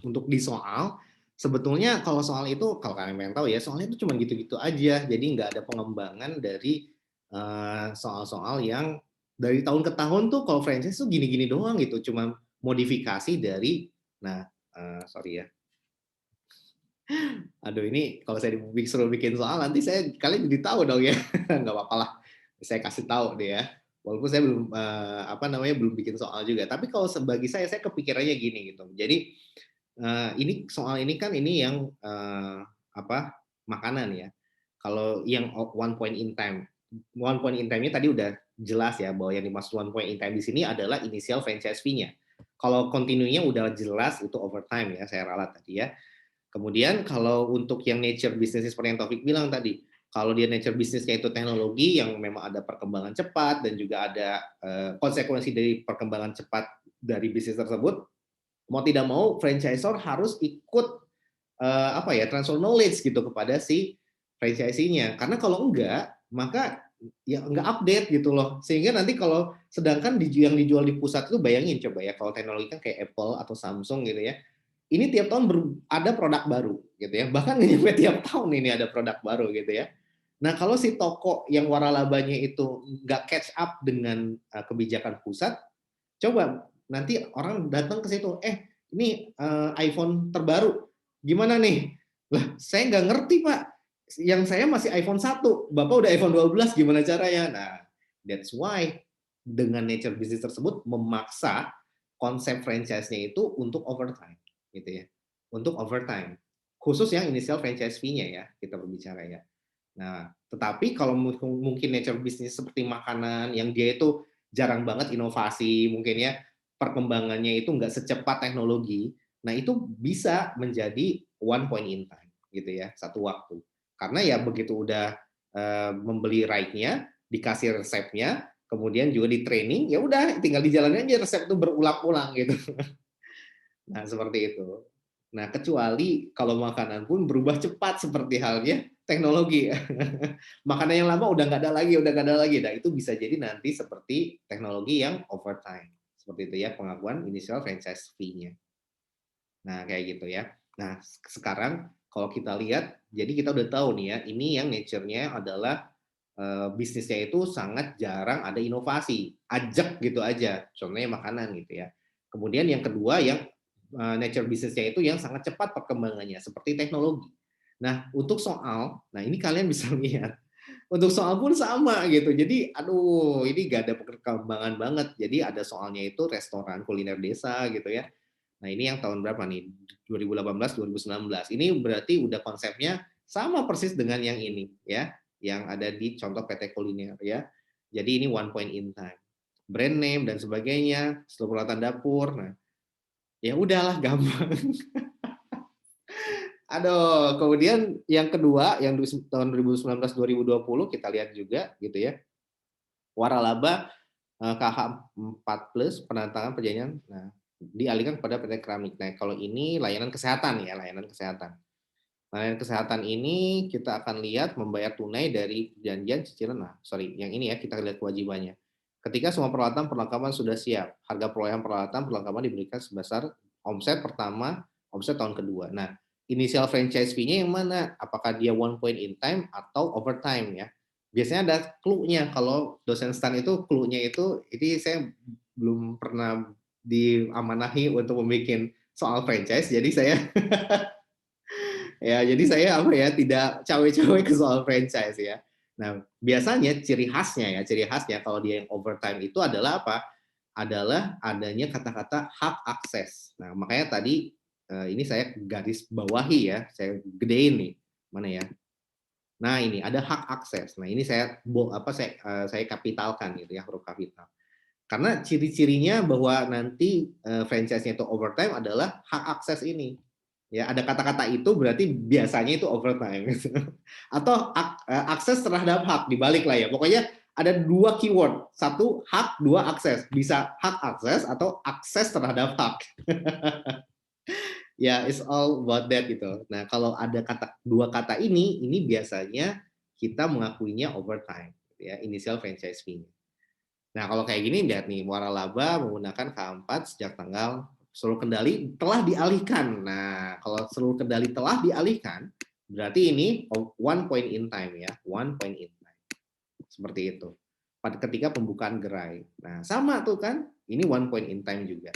untuk di soal, sebetulnya kalau soal itu, kalau kalian pengen tahu ya, soalnya itu cuma gitu-gitu aja. Jadi nggak ada pengembangan dari soal-soal yang dari tahun ke tahun tuh kalau franchise tuh gini-gini doang gitu, cuma modifikasi dari, nah, sorry ya, aduh ini kalau saya suruh bikin soal nanti kalian jadi tahu dong ya, nggak apa-apa lah, saya kasih tahu deh ya. Walaupun saya belum apa namanya belum bikin soal juga. Tapi kalau bagi saya kepikirannya gini gitu. Jadi ini soal ini kan ini yang apa makanan ya. Kalau yang one point in time, one point in time-nya tadi udah jelas ya bahwa yang dimaksud one point in time di sini adalah initial franchise fee-nya. Kalau continue-nya udah jelas itu overtime ya, saya ralat tadi ya. Kemudian kalau untuk yang nature business seperti yang Taufik bilang tadi, kalau dia nature business-nya itu teknologi yang memang ada perkembangan cepat dan juga ada konsekuensi dari perkembangan cepat dari bisnis tersebut, mau tidak mau franchisor harus ikut apa ya transfer knowledge gitu kepada si franchisee-nya. Karena kalau enggak, maka ya enggak update gitu loh. Sehingga nanti kalau sedangkan yang dijual di pusat itu bayangin coba ya kalau teknologi kan kayak Apple atau Samsung gitu ya, ini tiap tahun ada produk baru gitu ya, bahkan nggak nyampe tiap tahun ini ada produk baru gitu ya. Nah kalau si toko yang waralabanya itu nggak catch up dengan kebijakan pusat, coba nanti orang datang ke situ, ini iPhone terbaru, gimana nih? Lah saya nggak ngerti Pak, yang saya masih iPhone 1, Bapak udah iPhone 12, gimana caranya? Nah that's why dengan nature business tersebut memaksa konsep franchise-nya itu untuk overtime gitu ya, untuk overtime khusus yang initial franchise fee-nya ya kita berbicara ya. Nah tetapi kalau mungkin nature business seperti makanan yang dia itu jarang banget inovasi mungkin ya, perkembangannya itu nggak secepat teknologi, nah itu bisa menjadi one point in time gitu ya, satu waktu. Karena ya begitu udah membeli right-nya, dikasih resepnya, kemudian juga di training, ya udah tinggal dijalanin aja resep itu berulang-ulang gitu. Nah, seperti itu. Nah, kecuali kalau makanan pun berubah cepat seperti halnya teknologi. Makanan yang lama udah nggak ada lagi, udah nggak ada lagi. Nah, itu bisa jadi nanti seperti teknologi yang overtime. Seperti itu ya, pengakuan initial franchise fee-nya. Nah, kayak gitu ya. Nah, sekarang kalau kita lihat, jadi kita udah tahu nih ya, ini yang nature-nya adalah bisnisnya itu sangat jarang ada inovasi, ajak gitu aja. Contohnya makanan gitu ya. Kemudian yang kedua yang nature bisnisnya itu yang sangat cepat perkembangannya, seperti teknologi. Nah, untuk soal, nah ini kalian bisa lihat, untuk soal pun sama gitu. Jadi, aduh, ini gak ada perkembangan banget. Jadi ada soalnya itu restoran kuliner desa gitu ya. Nah, ini yang tahun berapa nih? 2018, 2019. Ini berarti udah konsepnya sama persis dengan yang ini ya, yang ada di contoh PT Kuliner ya. Jadi ini one point in time. Brand name dan sebagainya, seluruh peralatan dapur. Nah, ya udahlah gampang. Aduh, kemudian yang kedua yang tahun 2019-2020 kita lihat juga gitu ya. Waralaba KH 4 plus penandatangan perjanjian nah, dialihkan kepada PT Keramik. Nah, kalau ini layanan kesehatan ya, layanan kesehatan. Layanan kesehatan ini kita akan lihat membayar tunai dari perjanjian cicilan. Nah, sorry, yang ini ya kita lihat kewajibannya. Ketika semua peralatan perlengkapan sudah siap, harga perolehan peralatan perlengkapan diberikan sebesar omset pertama, omset tahun kedua. Nah, initial franchise fee-nya yang mana? Apakah dia one point in time atau overtime ya? Biasanya ada clue-nya. Kalau dosen stan itu clue-nya itu, ini saya belum pernah diamanahi untuk membuat soal franchise, jadi saya ya, jadi saya apa ya, tidak cawe-cawe ke soal franchise ya. Nah, biasanya ciri khasnya kalau dia yang overtime itu adalah apa? Adalah adanya kata-kata hak akses. Nah, makanya tadi ini saya garis bawahi ya, saya gedein nih. Mana ya? Nah, ini ada hak akses. Nah, ini saya kapitalkan gitu ya, huruf kapital. Karena ciri-cirinya bahwa nanti franchise-nya itu overtime adalah hak akses ini. Ya, ada kata-kata itu berarti biasanya itu overtime gitu. Atau akses terhadap hak dibalik lah ya. Pokoknya ada dua keyword, satu hak, dua akses. Bisa hak akses atau akses terhadap hak. Ya, it's all about that gitu. Nah, kalau ada dua kata ini biasanya kita mengakuinya overtime, ya, initial franchise fee. Nah, kalau kayak gini lihat nih, waralaba menggunakan K4 sejak tanggal seluruh kendali telah dialihkan. Nah, kalau seluruh kendali telah dialihkan, berarti ini one point in time ya, one point in time. Seperti itu. Pada ketika pembukaan gerai. Nah, sama tuh kan, ini one point in time juga.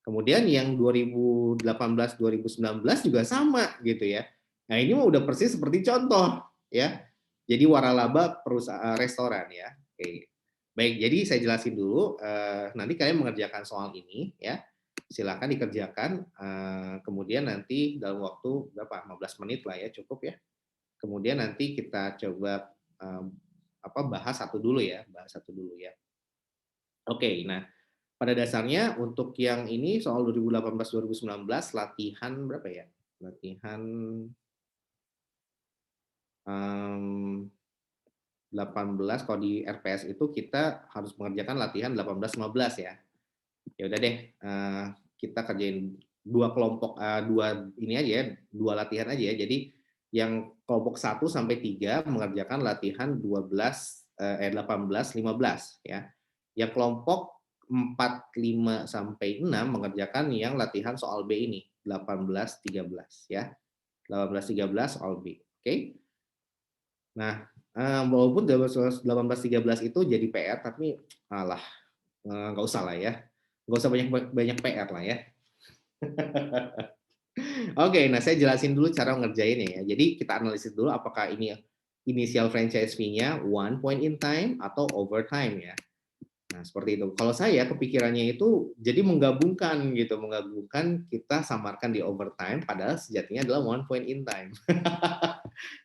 Kemudian yang 2018-2019 juga sama gitu ya. Nah, ini mah udah persis seperti contoh ya. Jadi waralaba perusahaan restoran ya. Oke. Baik, jadi saya jelasin dulu. Nanti kalian mengerjakan soal ini ya. Silakan dikerjakan. Kemudian nanti dalam waktu berapa? 15 menit lah ya, cukup ya. Kemudian nanti kita coba bahas satu dulu ya, Oke, nah pada dasarnya untuk yang ini soal 2018-2019 latihan berapa ya? Latihan 18, kalau di RPS itu kita harus mengerjakan latihan 18-15 ya. Ya udah deh, kita kerjain dua kelompok, dua ini aja ya, dua latihan aja ya. Jadi yang kelompok 1 sampai 3 mengerjakan latihan 18, 15 ya. Yang kelompok 4, 5 sampai 6 mengerjakan yang latihan soal B ini, 18, 13 ya. 18, 13 soal B. Oke. Nah, walaupun 18, 13 itu jadi PR, tapi alah, nggak usah lah ya. Nggak usah banyak PR lah ya. Oke, nah saya jelasin dulu cara ngerjainnya ya. Jadi kita analisis dulu apakah ini initial franchise fee-nya one point in time atau overtime ya. Nah, seperti itu. Kalau saya kepikirannya itu jadi menggabungkan gitu, menggabungkan kita samarkan di overtime padahal sejatinya adalah one point in time.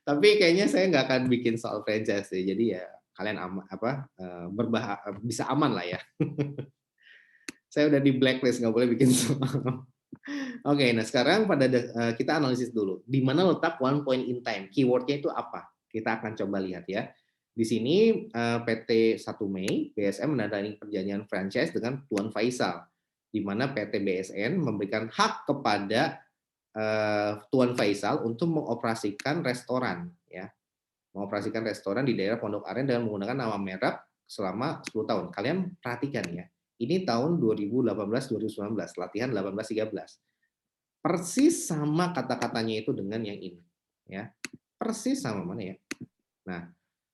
Tapi kayaknya saya nggak akan bikin soal franchise sih. Jadi ya kalian bisa aman lah ya. Saya udah di blacklist nggak boleh bikin soal. Oke, nah sekarang kita analisis dulu. Di mana letak one point in time? Keywordnya itu apa? Kita akan coba lihat ya. Di sini PT 1 Mei, BSM menandatangani perjanjian franchise dengan Tuan Faisal, di mana PT BSN memberikan hak kepada Tuan Faisal untuk mengoperasikan restoran, ya, mengoperasikan restoran di daerah Pondok Aren dengan menggunakan nama merek selama 10 tahun. Kalian perhatikan ya, ini tahun 2018-2019, latihan 18-13. Persis sama kata-katanya itu dengan yang ini, ya, persis sama mana ya. Nah,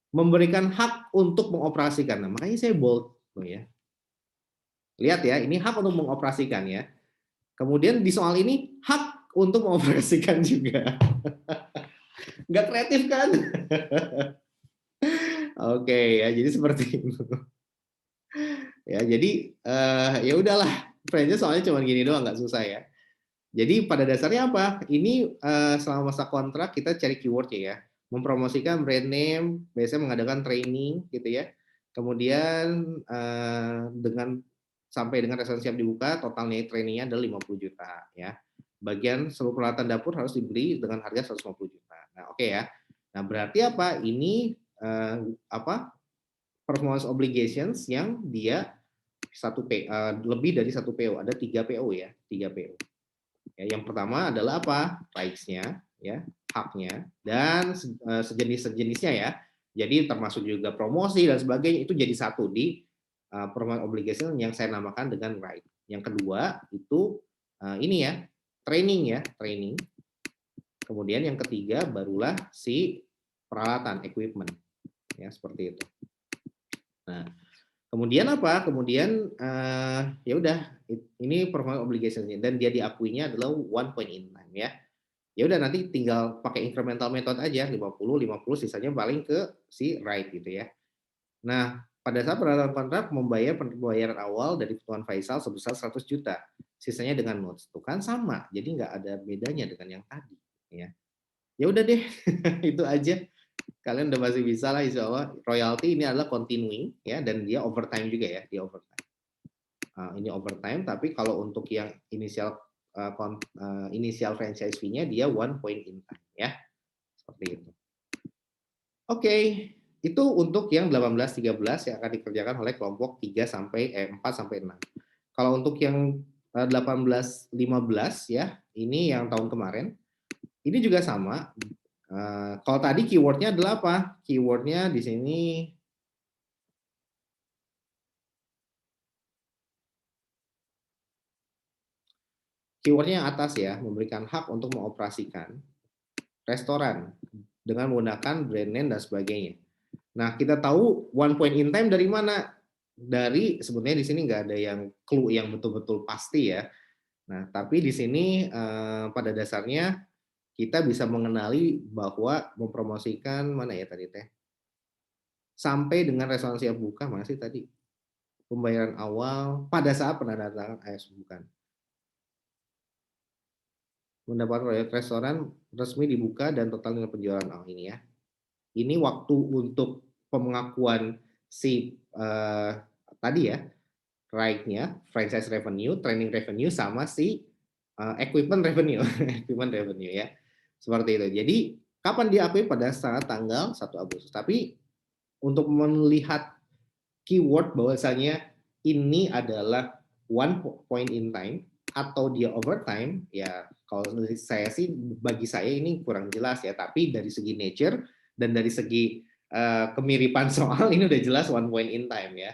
memberikan hak untuk mengoperasikan. Nah, makanya saya bold, ya. Lihat ya, ini hak untuk mengoperasikan ya. Kemudian di soal ini hak untuk mengoperasikan juga. Nggak kreatif kan? Oke ya, jadi seperti itu. Ya, jadi ya udahlah, franchise soalnya cuma gini doang, nggak susah ya. Jadi pada dasarnya apa? Ini selama masa kontrak kita cari keywordnya ya. Mempromosikan brand name, biasanya mengadakan training gitu ya. Kemudian dengan sampai dengan restoran siap dibuka, totalnya trainingnya adalah 50 juta ya. Bagian seluruh peralatan dapur harus dibeli dengan harga 150 juta. Nah, oke ya. Nah, berarti apa? Ini performance obligations yang dia lebih dari satu PO, ada 3 PO ya, 3 PO. Ya, yang pertama adalah apa? Rights-nya, ya, haknya, dan sejenis-sejenisnya ya. Jadi termasuk juga promosi dan sebagainya itu jadi satu di performance obligation yang saya namakan dengan right. Yang kedua itu ini ya, training ya, training. Kemudian yang ketiga barulah si peralatan, equipment. Ya, seperti itu. Nah, kemudian apa? Kemudian ya udah ini performance obligation-nya dan dia diakuinya adalah one point in time ya. Ya udah nanti tinggal pakai incremental method aja 50 50 sisanya paling ke si right gitu ya. Nah, pada saat penandatangan kontrak membayar pembayaran awal dari Tuan Faisal sebesar 100 juta. Sisanya dengan notes. Itu kan sama. Jadi nggak ada bedanya dengan yang tadi ya. Ya udah deh, itu aja. Kalian udah pasti bisa lah insya Allah. Royalty ini adalah continuing ya dan dia overtime juga ya, dia overtime. Ini overtime, tapi kalau untuk yang initial franchise fee-nya dia one point in time ya. Seperti itu. Oke, itu untuk yang 18-13 yang akan dikerjakan oleh kelompok 4 sampai 6. Kalau untuk yang 18-15 ya, ini yang tahun kemarin. Ini juga sama. Kalau tadi keywordnya adalah apa? Keywordnya di sini Keywordnya yang atas ya, memberikan hak untuk mengoperasikan restoran dengan menggunakan brand name dan sebagainya. Nah, kita tahu one point in time dari mana? Dari sebenarnya di sini nggak ada yang clue yang betul-betul pasti ya. Nah, tapi di sini pada dasarnya kita bisa mengenali bahwa mempromosikan mana ya tadi teh? Sampai dengan restoran siap buka, mana sih tadi? Pembayaran awal pada saat penandatangan AS bukan. Mendapat proyek restoran resmi dibuka dan total nilai penjualan ini ya. Ini waktu untuk pengakuan si tadi ya, right-nya, franchise revenue, training revenue, sama si equipment revenue, equipment revenue ya. Seperti itu. Jadi kapan diakui pada saat tanggal 1 Agustus. Tapi untuk melihat keyword bahwasanya ini adalah one point in time atau dia overtime, ya kalau dari saya sih, bagi saya ini kurang jelas ya. Tapi dari segi nature dan dari segi kemiripan soal ini udah jelas one point in time ya.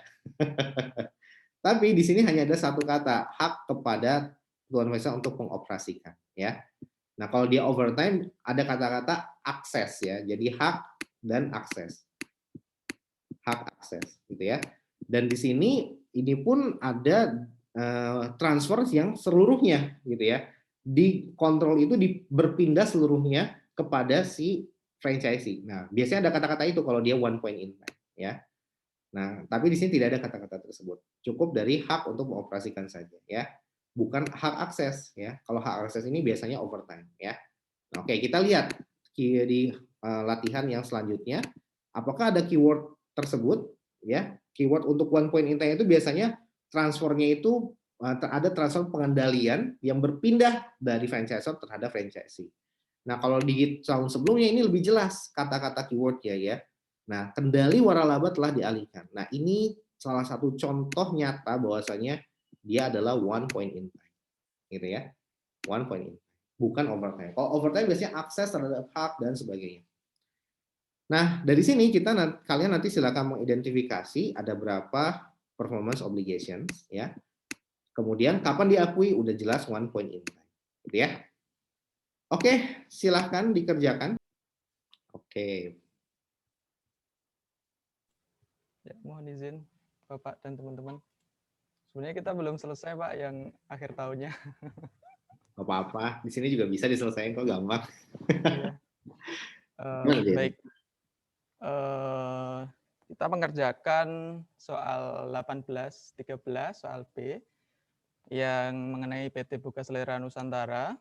Tapi di sini hanya ada satu kata, hak kepada tuan Faisal untuk mengoperasikan ya. Nah, kalau dia overtime ada kata-kata akses ya. Jadi hak dan akses. Hak akses gitu ya. Dan di sini ini pun ada transfer yang seluruhnya gitu ya. Di kontrol itu berpindah seluruhnya kepada si franchisee. Nah, biasanya ada kata-kata itu kalau dia one point in time ya. Nah, tapi di sini tidak ada kata-kata tersebut. Cukup dari hak untuk mengoperasikan saja ya. Bukan hak akses ya. Kalau hak akses ini biasanya overtime ya. Nah, oke, kita lihat di latihan yang selanjutnya apakah ada keyword tersebut ya. Keyword untuk one point in time itu biasanya transfernya itu ada transfer pengendalian yang berpindah dari franchisor terhadap franchisee. Nah, kalau di tahun sebelumnya ini lebih jelas kata-kata keywordnya ya. Nah, kendali waralaba telah dialihkan. Nah, ini salah satu contoh nyata bahwasanya dia adalah one point in time. Gitu ya. One point in time. Bukan overtime. Kalau overtime biasanya akses terhadap hak dan sebagainya. Nah, dari sini kalian nanti silakan mengidentifikasi ada berapa performance obligations ya. Kemudian kapan diakui udah jelas one point in time. Gitu ya. Oke, silahkan dikerjakan. Oke. Ya, mohon izin Bapak dan teman-teman. Sebenarnya kita belum selesai Pak yang akhir tahunnya. Gak apa-apa, di sini juga bisa diselesaikan kok, gampang. Iya. Baik. Kita mengerjakan soal 18-13, soal B, yang mengenai PT Buka Selera Nusantara.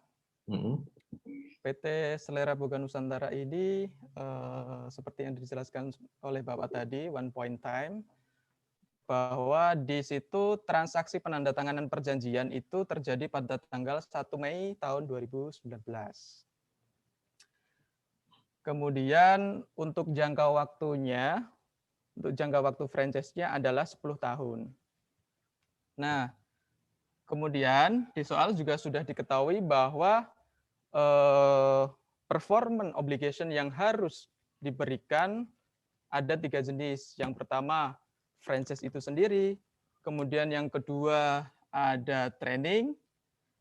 PT Selera Buka Nusantara ini seperti yang dijelaskan oleh Bapak tadi, one point time, bahwa di situ transaksi penandatanganan perjanjian itu terjadi pada tanggal 1 Mei tahun 2019. Kemudian untuk jangka waktunya, untuk jangka waktu franchise-nya adalah 10 tahun. Nah, kemudian di soal juga sudah diketahui bahwa performance obligation yang harus diberikan ada 3 jenis. Yang pertama, franchise itu sendiri. Kemudian yang kedua ada training.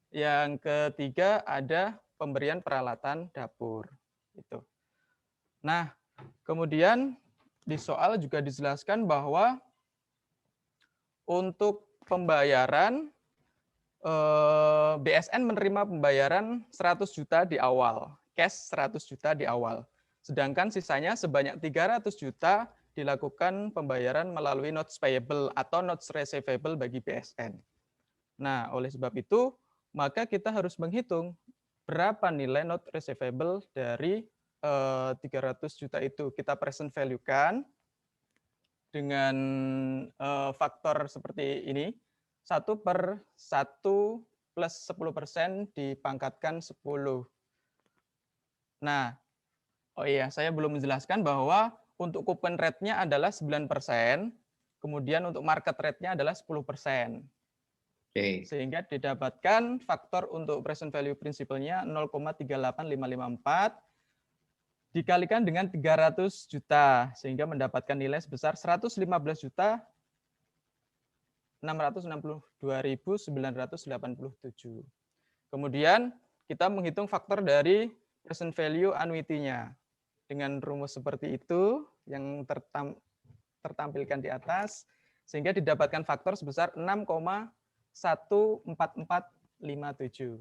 Yang ketiga ada pemberian peralatan dapur. Itu. Nah, kemudian di soal juga dijelaskan bahwa untuk pembayaran BSN menerima pembayaran 100 juta di awal, cash 100 juta di awal. Sedangkan sisanya sebanyak 300 juta dilakukan pembayaran melalui notes payable atau notes receivable bagi BSN. Nah, oleh sebab itu, maka kita harus menghitung berapa nilai note receivable dari 300 juta itu. Kita present value-kan dengan faktor seperti ini, 1/1 plus 10% dipangkatkan 10. Nah, oh iya, saya belum menjelaskan bahwa untuk coupon rate-nya adalah 9%, kemudian untuk market rate-nya adalah 10%. Sehingga didapatkan faktor untuk present value principle-nya 0,38554 dikalikan dengan 300 juta, sehingga mendapatkan nilai sebesar 115 juta 662.987. Kemudian kita menghitung faktor dari present value annuity-nya. Dengan rumus seperti itu yang tertampilkan di atas, sehingga didapatkan faktor sebesar 6,14457.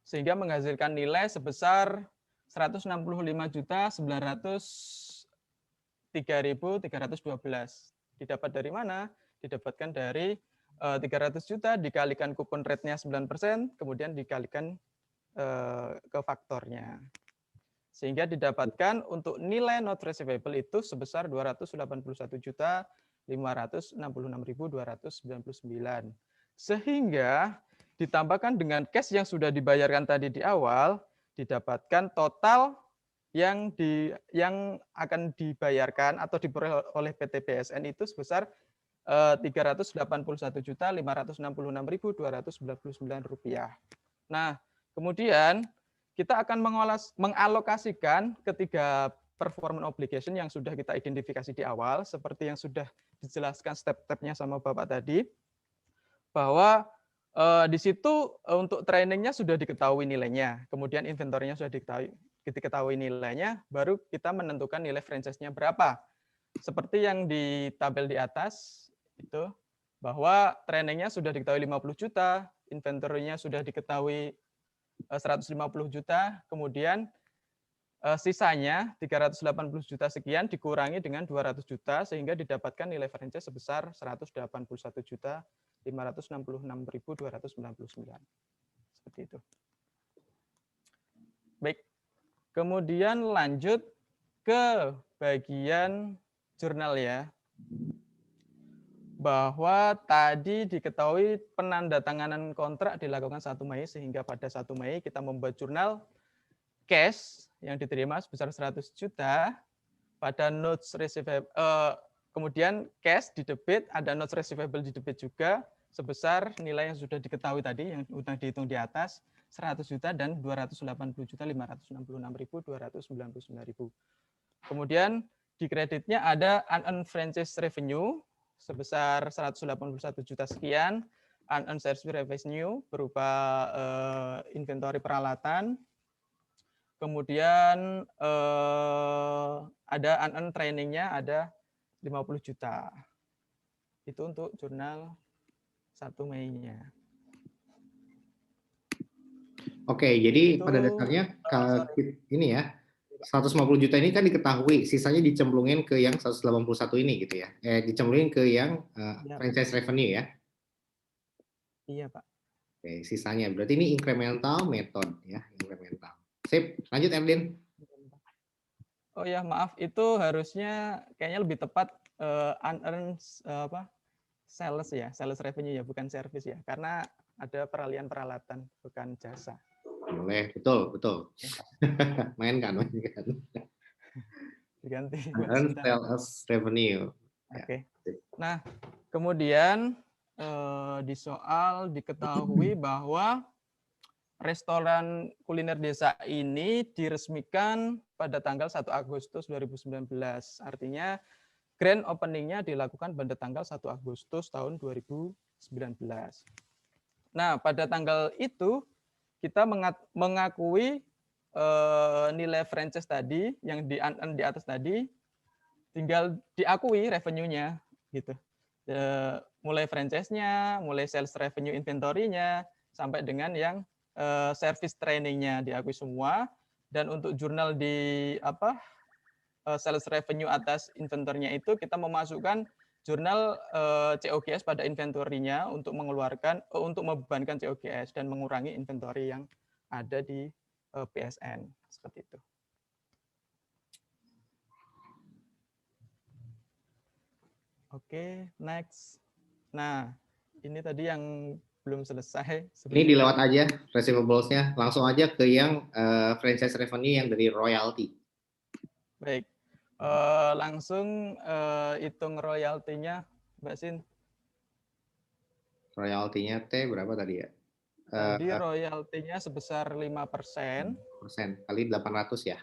Sehingga menghasilkan nilai sebesar 165.903.312. Didapat dari mana? Didapatkan dari 300 juta dikalikan coupon rate-nya 9%, kemudian dikalikan ke faktornya. Sehingga didapatkan untuk nilai not receivable itu sebesar 281.566.299. Sehingga ditambahkan dengan cash yang sudah dibayarkan tadi di awal, didapatkan total yang akan dibayarkan atau diperoleh oleh PT BSN itu sebesar Rp381.566.299. Nah, kemudian kita akan mengalokasikan ketiga performance obligation yang sudah kita identifikasi di awal, seperti yang sudah dijelaskan step-stepnya sama Bapak tadi, bahwa di situ untuk trainingnya sudah diketahui nilainya, kemudian inventornya sudah diketahui nilainya, baru kita menentukan nilai franchise-nya berapa. Seperti yang di tabel di atas, itu bahwa trainingnya sudah diketahui 50 juta, inventory-nya sudah diketahui 150 juta, kemudian sisanya 380 juta sekian dikurangi dengan 200 juta sehingga didapatkan nilai franchise sebesar 181.566.299. Seperti itu. Baik. Kemudian lanjut ke bagian jurnal ya. Bahwa tadi diketahui penandatanganan kontrak dilakukan 1 Mei sehingga pada 1 Mei kita membuat jurnal cash yang diterima sebesar 100 juta pada notes receivable, kemudian cash di debit, ada notes receivable di debit juga sebesar nilai yang sudah diketahui tadi yang sudah dihitung di atas 100 juta dan 280.566.299.000. Kemudian di kreditnya ada unearned franchise revenue sebesar 181 juta sekian, unearned service revenue berupa inventory peralatan, kemudian ada unearned trainingnya ada 50 juta. Itu untuk jurnal 1 Mei-nya. Oke, jadi pada dasarnya ini ya, 150 juta ini kan diketahui, sisanya dicemplungin ke yang 181 ini gitu ya. Dicemplungin ke yang franchise revenue ya. Iya, Pak. Oke, sisanya berarti ini incremental method ya, incremental. Sip, lanjut Erdin. Oh ya, maaf, itu harusnya kayaknya lebih tepat unearned sales ya, sales revenue ya, bukan service ya, karena ada peralihan peralatan, bukan jasa. Boleh, betul. main kan. Diganti. Unearned sales revenue. Oke. Nah, kemudian di soal diketahui bahwa restoran kuliner desa ini diresmikan pada tanggal 1 Agustus 2019. Artinya grand opening-nya dilakukan pada tanggal 1 Agustus tahun 2019. Nah, pada tanggal itu kita mengakui nilai franchise tadi yang di atas tadi, tinggal diakui revenue-nya gitu. Mulai franchise-nya, mulai sales revenue inventory-nya, sampai dengan yang service training-nya diakui semua. Dan untuk jurnal di sales revenue atas inventory-nya itu kita memasukkan jurnal COGS pada inventory-nya untuk untuk membebankan COGS dan mengurangi inventory yang ada di PSN seperti itu. Oke, next. Nah, ini tadi yang belum selesai. Ini dilewat aja receivables-nya, langsung aja ke yang franchise revenue yang dari royalty. Baik, langsung hitung royalty-nya, Mbak Sin. Royalty-nya T berapa tadi ya? Tadi royalty-nya sebesar 5%. Kali 800 ya?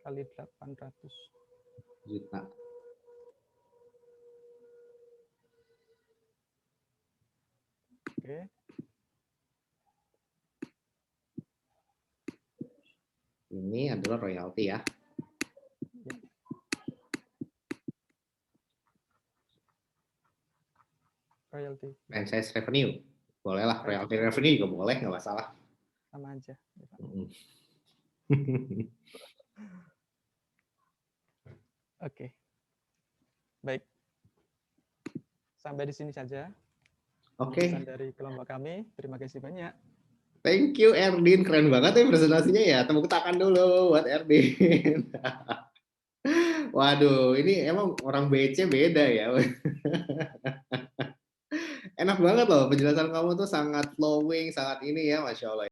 Kali 800 juta. Oke. Ini adalah royalti ya. Royalti. Franchise revenue. Boleh lah, royalty revenue juga boleh, nggak masalah. Sama aja. Oke. Baik. Sampai di sini saja. Oke. Pesan dari kelompok kami. Terima kasih banyak. Thank you Erdin, keren banget ya presentasinya ya. Tepuk tangan dulu buat Erdin. Waduh, ini emang orang BC beda ya. Enak banget loh, penjelasan kamu tuh sangat flowing, sangat ini ya, Masya Allah.